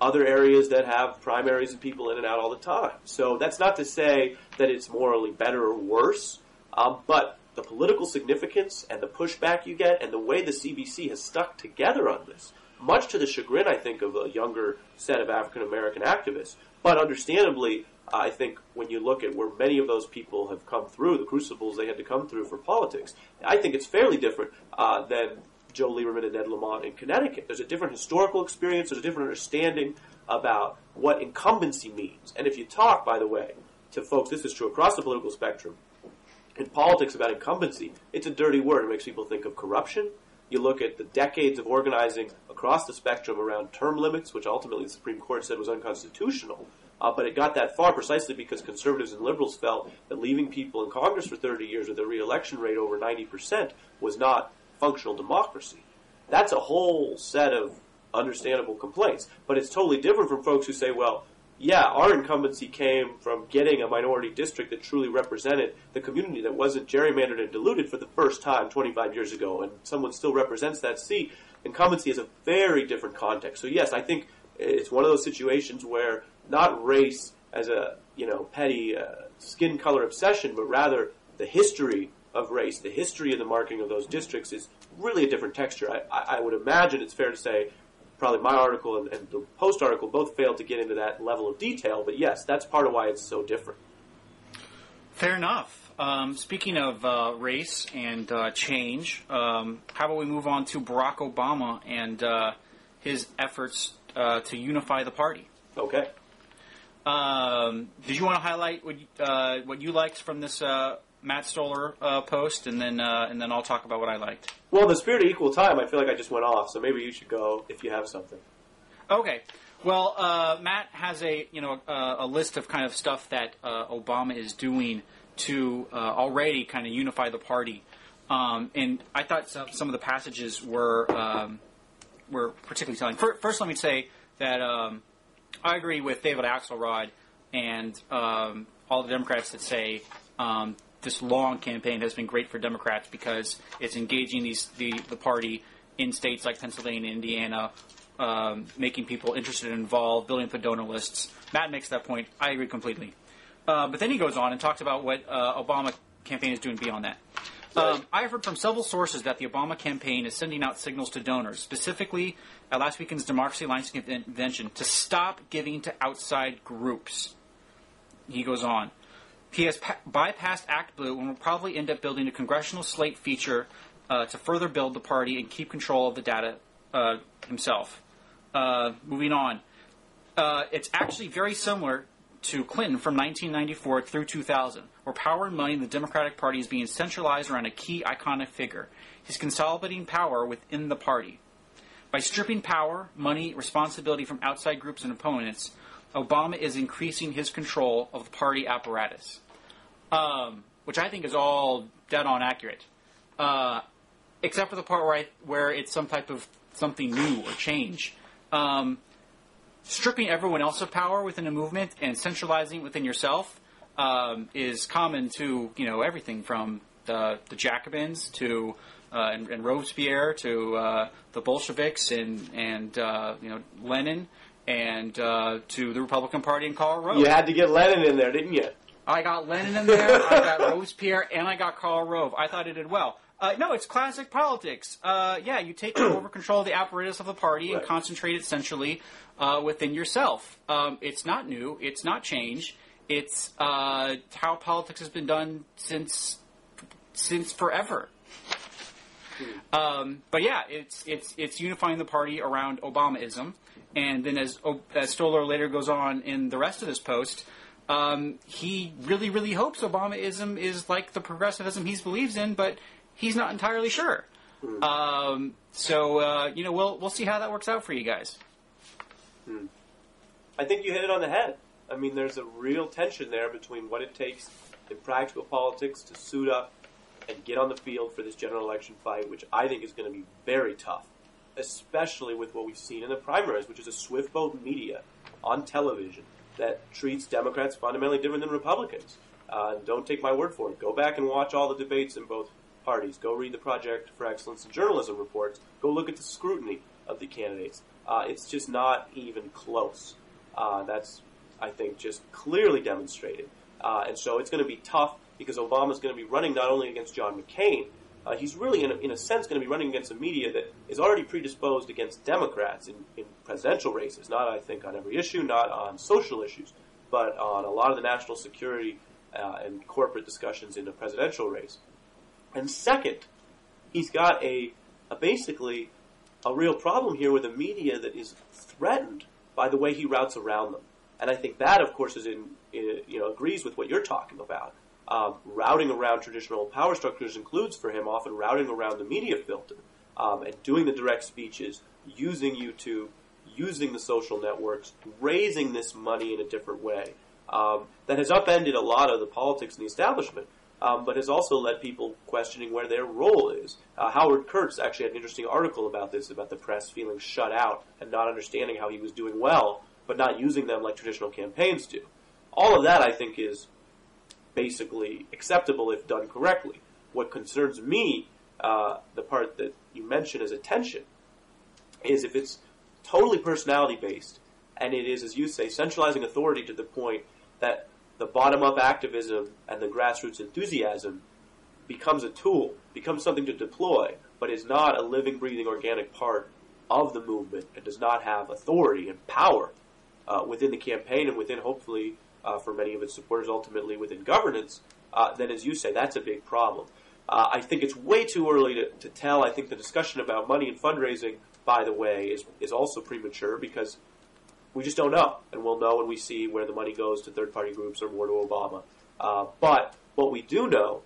other areas that have primaries and people in and out all the time. So that's not to say that it's morally better or worse, but the political significance and the pushback you get and the way the CBC has stuck together on this, much to the chagrin, I think, of a younger set of African-American activists. But understandably, I think when you look at where many of those people have come through, the crucibles they had to come through for politics, I think it's fairly different than Joe Lieberman and Ned Lamont in Connecticut. There's a different historical experience. There's a different understanding about what incumbency means. And if you talk, by the way, to folks, this is true across the political spectrum, in politics about incumbency, it's a dirty word. It makes people think of corruption. You look at the decades of organizing across the spectrum around term limits, which ultimately the Supreme Court said was unconstitutional. But it got that far precisely because conservatives and liberals felt that leaving people in Congress for 30 years with a re-election rate over 90% was not functional democracy. That's a whole set of understandable complaints. But it's totally different from folks who say, well, yeah, our incumbency came from getting a minority district that truly represented the community, that wasn't gerrymandered and diluted for the first time 25 years ago, and someone still represents that seat. Incumbency is a very different context. So yes, I think it's one of those situations where not race as a petty skin color obsession, but rather the history of race, the history of the marking of those districts is really a different texture. I would imagine it's fair to say probably my article and the Post article both failed to get into that level of detail, but yes, that's part of why it's so different. Fair enough. Speaking of race and change, how about we move on to Barack Obama and his efforts to unify the party? Okay. Did you want to highlight what you liked from this Matt Stoller post, and then I'll talk about what I liked? Well, in the spirit of equal time, I feel like I just went off, so maybe you should go if you have something. Okay. Well, Matt has a list of kind of stuff that Obama is doing to already kind of unify the party, and I thought some of the passages were particularly telling. First, let me say that I agree with David Axelrod and all the Democrats that say this long campaign has been great for Democrats because it's engaging the party in states like Pennsylvania, Indiana, making people interested and involved, building up the donor lists. Matt makes that point. I agree completely. But then he goes on and talks about what Obama campaign is doing beyond that. I have heard from several sources that the Obama campaign is sending out signals to donors, specifically at last weekend's Democracy Alliance convention, to stop giving to outside groups. He goes on. He has bypassed Act Blue and will probably end up building a congressional slate feature to further build the party and keep control of the data himself. Moving on. It's actually very similar to Clinton from 1994 through 2000, where power and money in the Democratic Party is being centralized around a key iconic figure. He's consolidating power within the party. By stripping power, money, responsibility from outside groups and opponents, Obama is increasing his control of the party apparatus, which I think is all dead on accurate, except for the part where it's some type of something new or change. Stripping everyone else of power within a movement and centralizing within yourself is common to everything from the Jacobins to and Robespierre to the Bolsheviks and Lenin. And to the Republican Party and Karl Rove. You had to get Lenin in there, didn't you? I got Lenin in there, I got Robespierre, and I got Karl Rove. I thought it did well. No, it's classic politics. You take over control of the apparatus of the party and concentrate it centrally within yourself. It's not new. It's not change. It's how politics has been done since forever. But yeah, it's unifying the party around Obamaism, and then as Stoller later goes on in the rest of this post, he really, really hopes Obamaism is like the progressivism he believes in, but he's not entirely sure. So we'll see how that works out for you guys. I think you hit it on the head. I mean, there's a real tension there between what it takes in practical politics to suit up and get on the field for this general election fight, which I think is going to be very tough, especially with what we've seen in the primaries, which is a swift vote media on television that treats Democrats fundamentally different than Republicans. Don't take my word for it. Go back and watch all the debates in both parties. Go read the Project for Excellence in Journalism reports. Go look at the scrutiny of the candidates. It's just not even close. That's, I think, just clearly demonstrated. And so it's going to be tough because Obama's going to be running not only against John McCain, he's really, in a sense, going to be running against a media that is already predisposed against Democrats in presidential races, not, I think, on every issue, not on social issues, but on a lot of the national security and corporate discussions in the presidential race. And second, he's got basically a real problem here with a media that is threatened by the way he routes around them. And I think that, of course, agrees with what you're talking about. Routing around traditional power structures includes for him often routing around the media filter and doing the direct speeches, using YouTube, using the social networks, raising this money in a different way that has upended a lot of the politics in the establishment, but has also led people questioning where their role is. Howard Kurtz actually had an interesting article about this, about the press feeling shut out and not understanding how he was doing well, but not using them like traditional campaigns do. All of that, I think, is basically acceptable if done correctly. What concerns me, the part that you mentioned as attention, is if it's totally personality-based, and it is, as you say, centralizing authority to the point that the bottom-up activism and the grassroots enthusiasm becomes a tool, becomes something to deploy, but is not a living, breathing, organic part of the movement and does not have authority and power within the campaign and within, hopefully, for many of its supporters, ultimately within governance, then, as you say, that's a big problem. I think it's way too early to tell. I think the discussion about money and fundraising, by the way, is also premature because we just don't know. And we'll know when we see where the money goes to third-party groups or more to Obama. But what we do know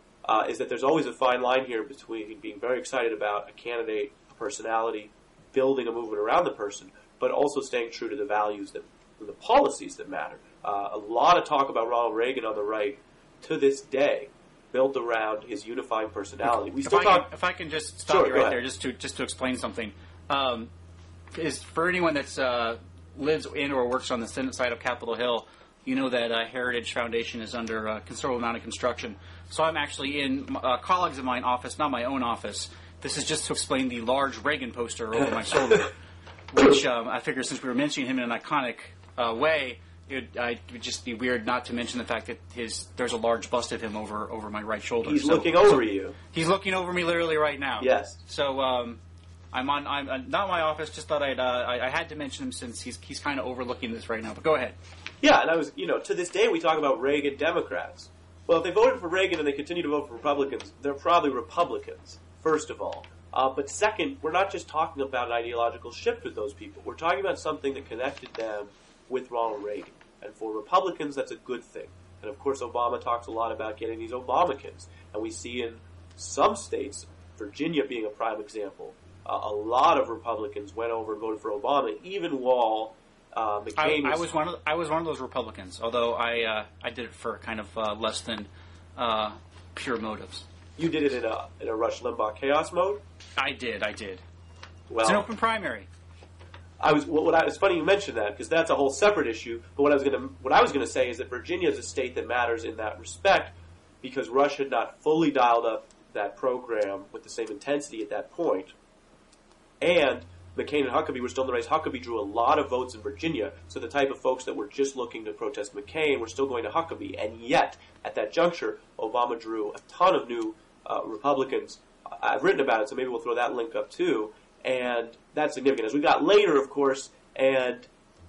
is that there's always a fine line here between being very excited about a candidate, a personality, building a movement around the person, but also staying true to the values and the policies that matter. A lot of talk about Ronald Reagan on the right to this day built around his unifying personality. If I can just stop you right there, just to explain something, is for anyone that's lives in or works on the Senate side of Capitol Hill, you know that Heritage Foundation is under a considerable amount of construction. So I'm actually in colleagues of mine office, not my own office. This is just to explain the large Reagan poster over my shoulder, which I figure since we were mentioning him in an iconic way, it would just be weird not to mention the fact that there's a large bust of him over my right shoulder. He's looking over you. He's looking over me literally right now. Yes. So I'm not my office. Just thought I had to mention him since he's kind of overlooking this right now. But go ahead. Yeah, and I was to this day we talk about Reagan Democrats. Well, if they voted for Reagan and they continue to vote for Republicans, they're probably Republicans. First of all. But second, we're not just talking about an ideological shift with those people. We're talking about something that connected them with Ronald Reagan. And for Republicans, that's a good thing. And of course, Obama talks a lot about getting these Obamacans. And we see in some states, Virginia being a prime example, a lot of Republicans went over and voted for Obama, even while McCain was... I was one of those Republicans, although I did it for kind of less than pure motives. You did it in a Rush Limbaugh chaos mode? I did. Well, it's an open primary. It's funny you mentioned that because that's a whole separate issue. But what I was going to say is that Virginia is a state that matters in that respect because Rush had not fully dialed up that program with the same intensity at that point, and McCain and Huckabee were still in the race. Huckabee drew a lot of votes in Virginia, so the type of folks that were just looking to protest McCain were still going to Huckabee. And yet, at that juncture, Obama drew a ton of new Republicans. I've written about it, so maybe we'll throw that link up too. And that's significant. As we got later, of course, and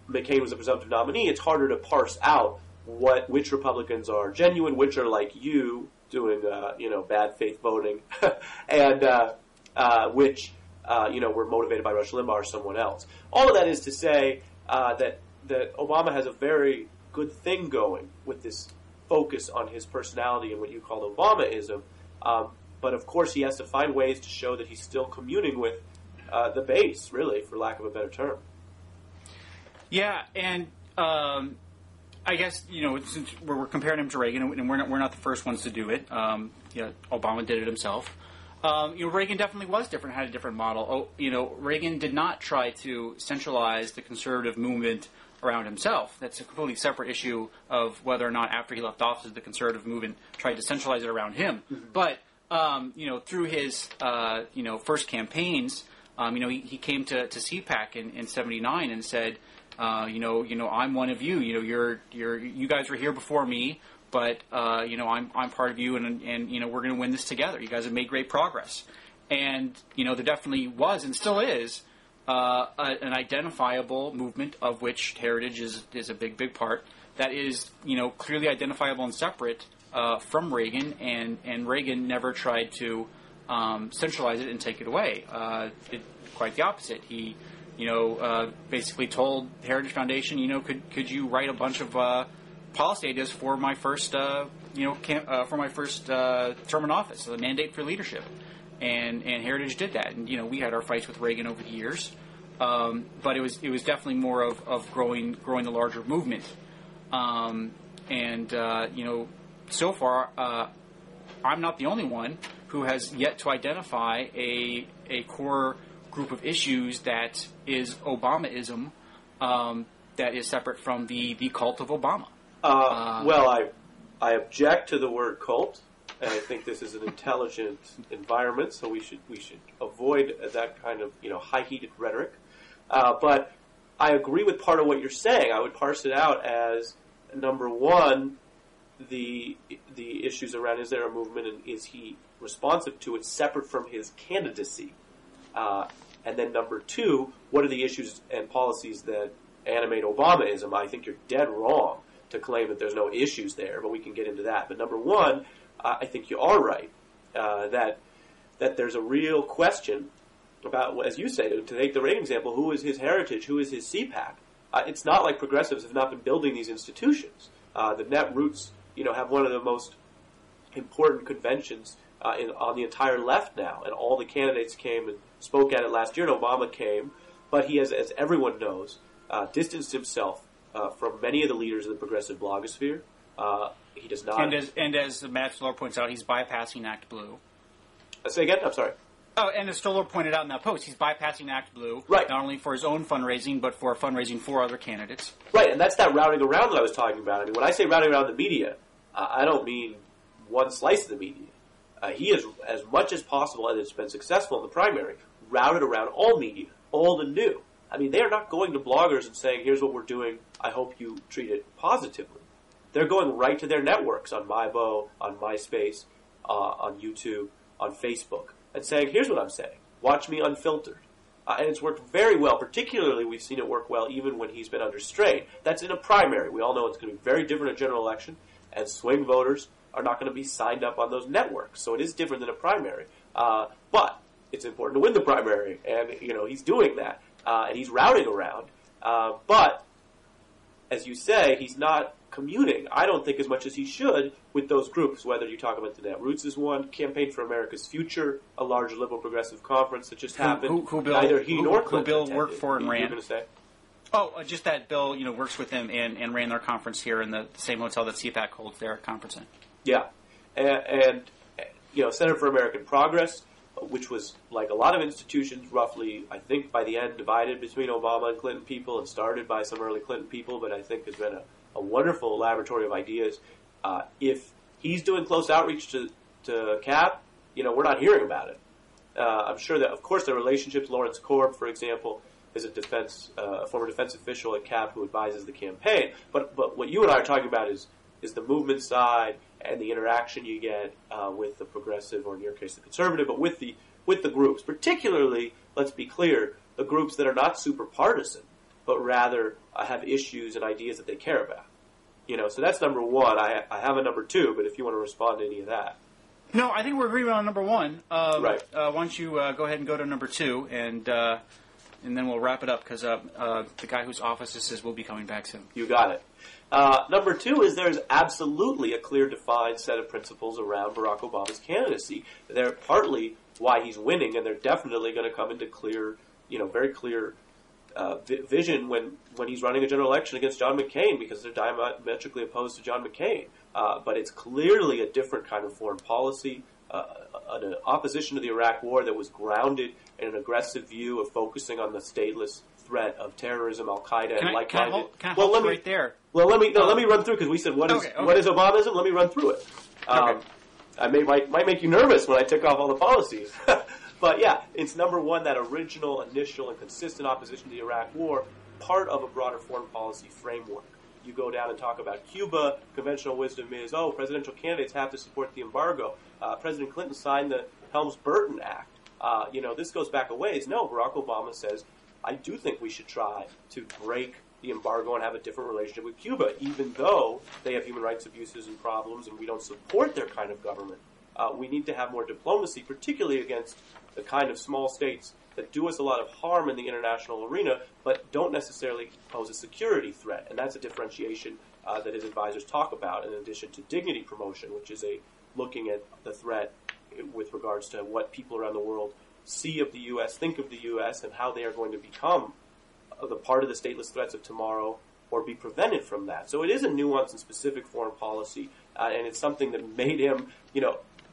McCain was a presumptive nominee, it's harder to parse out which Republicans are genuine, which are like you doing bad faith voting, and which were motivated by Rush Limbaugh or someone else. All of that is to say that Obama has a very good thing going with this focus on his personality and what you called Obamaism. But of course, he has to find ways to show that he's still communing with the base, really, for lack of a better term. Yeah, and I guess since we're comparing him to Reagan, and we're not the first ones to do it. Obama did it himself. Reagan definitely was different, had a different model. Reagan did not try to centralize the conservative movement around himself. That's a completely separate issue of whether or not after he left office the conservative movement tried to centralize it around him. Mm-hmm. But through his first campaigns, he came to CPAC in '79 and said, I'm one of you. You guys were here before me, but I'm part of you, and we're going to win this together. You guys have made great progress, and there definitely was and still is an identifiable movement of which heritage is a big part. That is clearly identifiable and separate from Reagan, and Reagan never tried to centralize it and take it away. Did quite the opposite. He basically told the Heritage Foundation, could you write a bunch of policy ideas for my first term in office, the mandate for leadership, and Heritage did that, and we had our fights with Reagan over the years, but it was definitely more of growing the larger movement, so far I'm not the only one who has yet to identify a core group of issues that is Obamaism, that is separate from the cult of Obama. Well, I object to the word cult, and I think this is an intelligent environment, so we should avoid that kind of high-heated rhetoric. But I agree with part of what you're saying. I would parse it out as, number one, the issues around is there a movement and is he responsive to it separate from his candidacy? And then number two, what are the issues and policies that animate Obamaism? I think you're dead wrong to claim that there's no issues there, but we can get into that. But number one, I think you are right, that there's a real question about, as you say, to take the Reagan example, who is his heritage, who is his CPAC? It's not like progressives have not been building these institutions. The netroots, have one of the most important conventions on the entire left now, and all the candidates came and spoke at it last year, and Obama came, but he has, as everyone knows, distanced himself from many of the leaders of the progressive blogosphere. He does not... And as Matt Stoller points out, he's bypassing Act Blue. Say again? I'm sorry. Oh, and as Stoller pointed out in that post, he's bypassing Act Blue, right, not only for his own fundraising, but for fundraising for other candidates. Right, and that's that routing around that I was talking about. I mean, when I say routing around the media, I don't mean one slice of the media. He has, as much as possible, and it's been successful in the primary, routed around all media, old and new. I mean, they are not going to bloggers and saying, here's what we're doing, I hope you treat it positively. They're going right to their networks on MyBo, on MySpace, on YouTube, on Facebook, and saying, here's what I'm saying. Watch me unfiltered. And it's worked very well. Particularly, we've seen it work well even when he's been under strain. That's in a primary. We all know it's going to be very different in a general election, and swing voters are not going to be signed up on those networks. So it is different than a primary. But it's important to win the primary, and he's doing that. And he's routing around. But, as you say, he's not communing, I don't think, as much as he should with those groups, whether you talk about the Netroots is one, Campaign for America's Future, a large liberal progressive conference that just happened. Who Bill, neither he nor Clinton Bill attended. worked for and ran. You were going to say? Oh, just that Bill, works with him and ran their conference here in the same hotel that CPAC holds their conference in. Yeah. And Center for American Progress, which was, like a lot of institutions, roughly, I think, by the end, divided between Obama and Clinton people and started by some early Clinton people, but I think has been a wonderful laboratory of ideas. If he's doing close outreach to Cap, we're not hearing about it. I'm sure that, of course, their relationships, Lawrence Korb, for example, is a former defense official at Cap who advises the campaign. But what you and I are talking about is the movement side and the interaction you get with the progressive, or in your case, the conservative, but with the groups. Particularly, let's be clear, the groups that are not super partisan, but rather have issues and ideas that they care about. So that's number one. I have a number two, but if you want to respond to any of that. No, I think we're agreeing on number one. Right. Why don't you go ahead and go to number two, and then we'll wrap it up, because the guy whose office this is will be coming back soon. You got it. Number two is there's absolutely a clear, defined set of principles around Barack Obama's candidacy. They're partly why he's winning, and they're definitely going to come into clear, very clear vision when he's running a general election against John McCain, because they're diametrically opposed to John McCain. But it's clearly a different kind of foreign policy, an opposition to the Iraq War that was grounded in an aggressive view of focusing on the stateless threat of terrorism, Al-Qaeda, and like-minded. Can I hold right there? Well, let me run through, because we said what is Obamasm? Let me run through it. I might make you nervous when I tick off all the policies. But yeah, it's number one, that original, initial, and consistent opposition to the Iraq War, part of a broader foreign policy framework. You go down and talk about Cuba, conventional wisdom is, presidential candidates have to support the embargo. President Clinton signed the Helms-Burton Act. This goes back a ways. No, Barack Obama says, I do think we should try to break the embargo and have a different relationship with Cuba, even though they have human rights abuses and problems and we don't support their kind of government. We need to have more diplomacy, particularly against the kind of small states that do us a lot of harm in the international arena, but don't necessarily pose a security threat. And that's a differentiation that his advisors talk about, in addition to dignity promotion, which is looking at the threat with regards to what people around the world see of the U.S., think of the U.S., and how they are going to become the part of the stateless threats of tomorrow or be prevented from that. So it is a nuanced and specific foreign policy, and it's something that made him,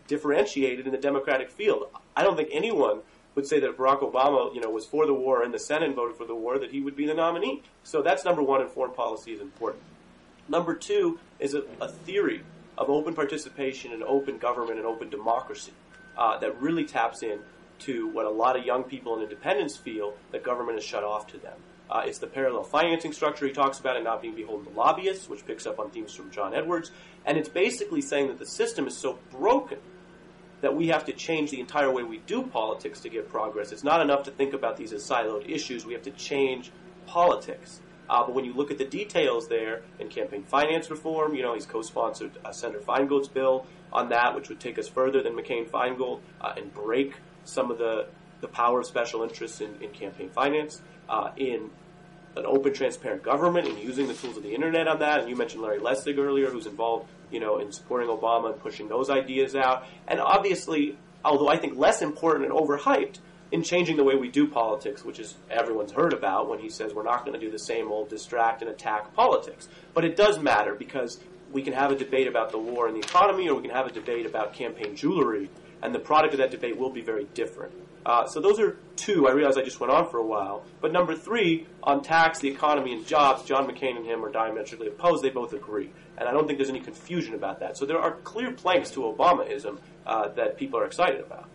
differentiated in the Democratic field. I don't think anyone would say that if Barack Obama, was for the war in the Senate and voted for the war, that he would be the nominee. So that's number one, and foreign policy is important. Number two is a theory of open participation and open government and open democracy that really taps in to what a lot of young people and independents feel that government is shut off to them. It's the parallel financing structure he talks about, and not being beholden to lobbyists, which picks up on themes from John Edwards. And it's basically saying that the system is so broken that we have to change the entire way we do politics to get progress. It's not enough to think about these as siloed issues. We have to change politics. But when you look at the details there in campaign finance reform, he's co-sponsored Senator Feingold's bill on that, which would take us further than McCain-Feingold and break some of the power of special interests in campaign finance, in an open, transparent government, and using the tools of the internet on that. And you mentioned Larry Lessig earlier, who's involved in supporting Obama and pushing those ideas out. And obviously, although I think less important and overhyped, in changing the way we do politics, which is everyone's heard about when he says we're not going to do the same old distract and attack politics. But it does matter, because we can have a debate about the war and the economy, or we can have a debate about campaign jewelry, and the product of that debate will be very different. So those are two. I realize I just went on for a while. But number three, on tax, the economy, and jobs, John McCain and him are diametrically opposed. They both agree. And I don't think there's any confusion about that. So there are clear planks to Obamaism that people are excited about.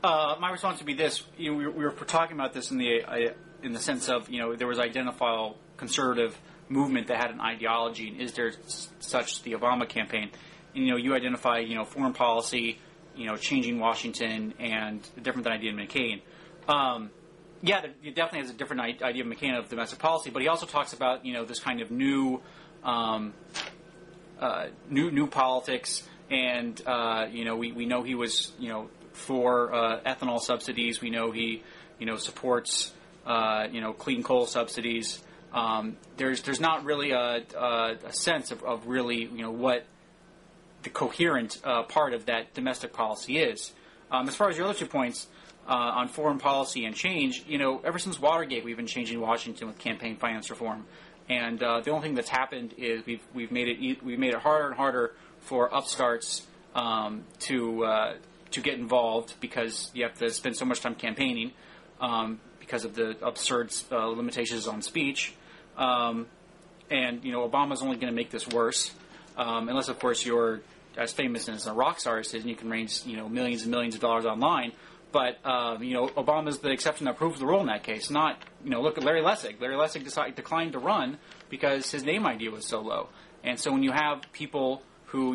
My response would be this. We were talking about this in the sense of, there was identifiable conservative movement that had an ideology, and is there such the Obama campaign? And, you identify, foreign policy, changing Washington, and different than idea of McCain. He definitely has a different idea of McCain of domestic policy, but he also talks about, this kind of new politics, and, we know he was, for ethanol subsidies. We know he, supports, clean coal subsidies. There's not really a sense of really, what the coherent part of that domestic policy is. As far as your other 2 points on foreign policy and change, ever since Watergate, we've been changing Washington with campaign finance reform, and the only thing that's happened is we've made it harder and harder for upstarts to get involved, because you have to spend so much time campaigning because of the absurd limitations on speech. And, Obama's only going to make this worse, unless, of course, you're as famous as a rock star is, and you can raise, millions and millions of dollars online. But, Obama's the exception that proves the rule in that case. Not, look at Larry Lessig. Larry Lessig declined to run because his name idea was so low. And so when you have people who,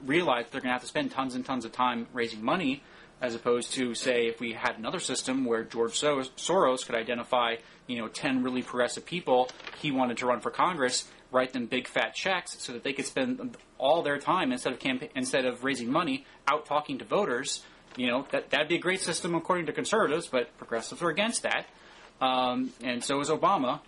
realize they're going to have to spend tons and tons of time raising money, as opposed to, say, if we had another system where George Soros could identify, 10 really progressive people he wanted to run for Congress, write them big fat checks so that they could spend all their time instead of raising money out talking to voters. That'd be a great system according to conservatives, but progressives are against that, and so is Obama.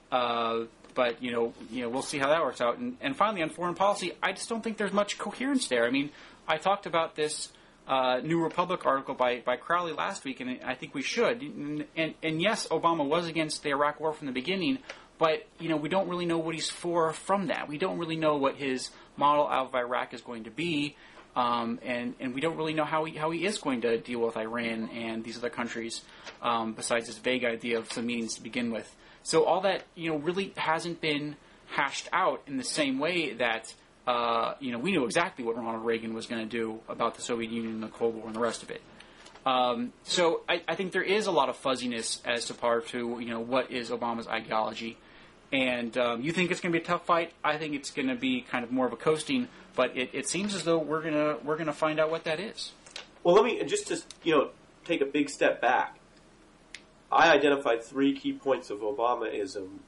But we'll see how that works out. And finally, on foreign policy, I just don't think there's much coherence there. I mean, I talked about this New Republic article by Crowley last week, and I think we should. And yes, Obama was against the Iraq War from the beginning, but we don't really know what he's for from that. We don't really know what his model out of Iraq is going to be, and we don't really know how he is going to deal with Iran and these other countries, besides this vague idea of some meetings to begin with. So all that really hasn't been hashed out in the same way that we knew exactly what Ronald Reagan was going to do about the Soviet Union and the Cold War and the rest of it. So I think there is a lot of fuzziness as to part to what is Obama's ideology, and you think it's going to be a tough fight. I think it's going to be kind of more of a coasting, but it seems as though we're gonna find out what that is. Well, let me just take a big step back. I identified 3 key points of Obamaism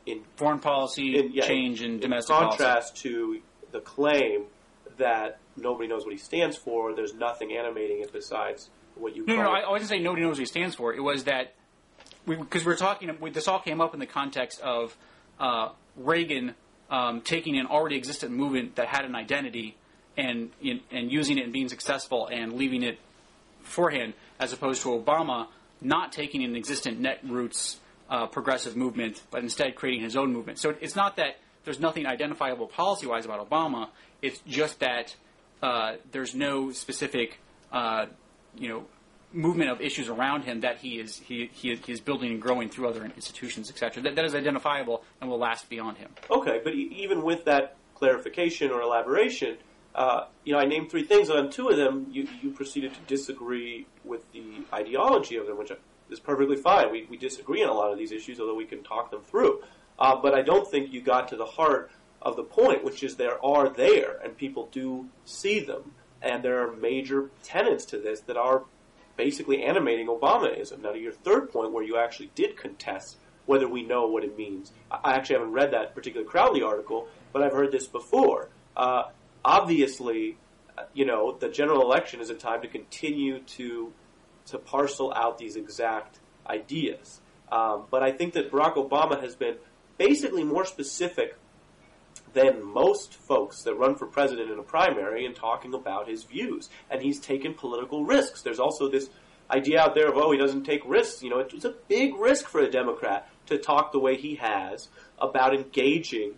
in foreign policy, change, and domestic policy. In contrast to the claim that nobody knows what he stands for, there's nothing animating it besides what you call... No, I wasn't saying nobody knows what he stands for. It was that, because we're talking, this all came up in the context of Reagan taking an already existent movement that had an identity and using it and being successful and leaving it beforehand, as opposed to Obama not taking an existent netroots progressive movement, but instead creating his own movement. So it's not that there's nothing identifiable policy-wise about Obama. It's just that there's no specific, movement of issues around him that he is building and growing through other institutions, etc. That is identifiable and will last beyond him. Okay, but even with that clarification or elaboration, I named 3 things, and on 2 of them, you proceeded to disagree with the ideology of them, which is perfectly fine. We disagree on a lot of these issues, although we can talk them through. But I don't think you got to the heart of the point, which is there, and people do see them, and there are major tenets to this that are basically animating Obamaism. Now, to your 3rd point, where you actually did contest whether we know what it means. I actually haven't read that particular Crowley article, but I've heard this before. Obviously, the general election is a time to continue to parcel out these exact ideas. But I think that Barack Obama has been basically more specific than most folks that run for president in a primary in talking about his views. And he's taken political risks. There's also this idea out there of, he doesn't take risks. It's a big risk for a Democrat to talk the way he has about engaging,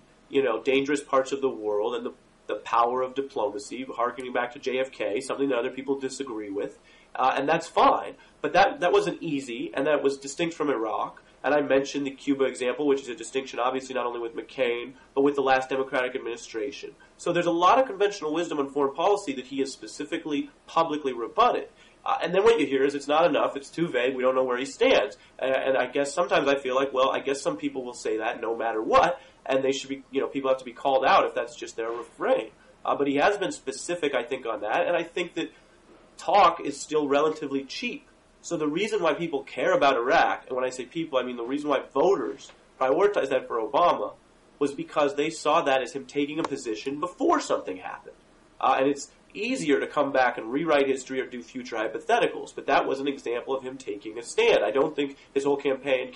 dangerous parts of the world and the power of diplomacy, harkening back to JFK, something that other people disagree with. And that's fine. But that wasn't easy, and that was distinct from Iraq. And I mentioned the Cuba example, which is a distinction obviously not only with McCain, but with the last Democratic administration. So there's a lot of conventional wisdom on foreign policy that he has specifically, publicly rebutted. And then what you hear is it's not enough, it's too vague, we don't know where he stands. And I guess sometimes I feel like, I guess some people will say that no matter what, and they should be, people have to be called out if that's just their refrain. But he has been specific, I think, on that, and I think that talk is still relatively cheap. So the reason why people care about Iraq, and when I say people, I mean the reason why voters prioritized that for Obama, was because they saw that as him taking a position before something happened. And it's easier to come back and rewrite history or do future hypotheticals, but that was an example of him taking a stand. I don't think his whole campaign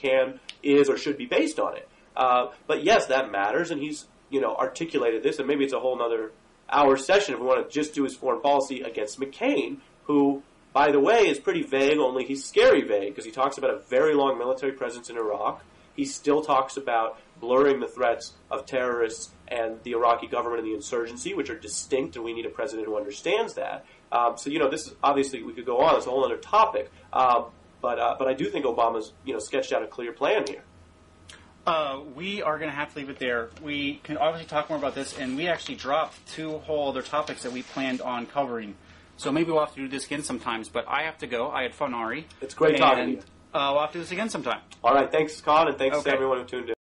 is or should be based on it. But yes, that matters, and he's articulated this, and maybe it's a whole other hour session if we want to just do his foreign policy against McCain, who, by the way, is pretty vague, only he's scary vague, because he talks about a very long military presence in Iraq. He still talks about blurring the threats of terrorists and the Iraqi government and the insurgency, which are distinct, and we need a president who understands that. So this is, obviously, we could go on. It's a whole other topic. But I do think Obama's, sketched out a clear plan here. We are going to have to leave it there. We can obviously talk more about this, and we actually dropped 2 whole other topics that we planned on covering. So maybe we'll have to do this again sometimes, but I have to go. I had fun, Ari. It's great talking to you. We'll have to do this again sometime. All right. Thanks, Conn, and thanks to everyone who tuned in.